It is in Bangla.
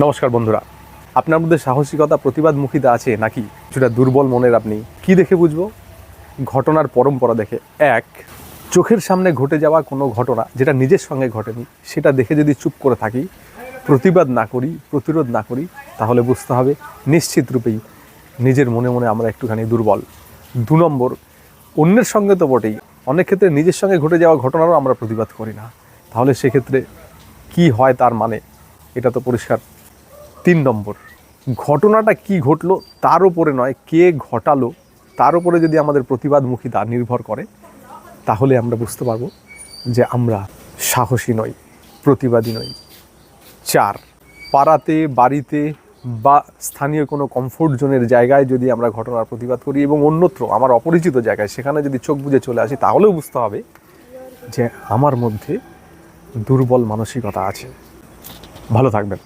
নমস্কার বন্ধুরা, আপনার মধ্যে সাহসিকতা প্রতিবাদমুখিতা আছে নাকি কিছুটা দুর্বল মনের? আপনি কি দেখে বুঝবো? ঘটনার পরম্পরা দেখে। এক, চোখের সামনে ঘটে যাওয়া কোনো ঘটনা যেটা নিজের সঙ্গে ঘটেনি সেটা দেখে যদি চুপ করে থাকি, প্রতিবাদ না করি, প্রতিরোধ না করি, তাহলে বুঝতে হবে নিশ্চিত রূপেই নিজের মনে মনে আমরা একটুখানি দুর্বল। দু নম্বর, অন্যের সঙ্গে তো বটেই, অনেক ক্ষেত্রে নিজের সঙ্গে ঘটে যাওয়া ঘটনারও আমরা প্রতিবাদ করি না, তাহলে সেক্ষেত্রে কি হয় তার মানে এটা তো পরিষ্কার। 3 নম্বর, ঘটনাটা কি ঘটলো তার উপরে নয়, কে ঘটালো তার উপরে যদি আমাদের প্রতিবাদমুখিতা নির্ভর করে, তাহলে আমরা বুঝতে পারবো যে আমরা সাহসী নই, প্রতিবাদী নই। 4, পাড়াতে, বাড়িতে বা স্থানীয় কোনো কমফোর্ট জোনের জায়গায় যদি আমরা ঘটনার প্রতিবাদ করি এবং অন্যত্র আমার অপরিচিত জায়গায় সেখানে যদি চোখ বুজে চলে আসি, তাহলেও বুঝতে হবে যে আমার মধ্যে দুর্বল মানসিকতা আছে। ভালো থাকবেন।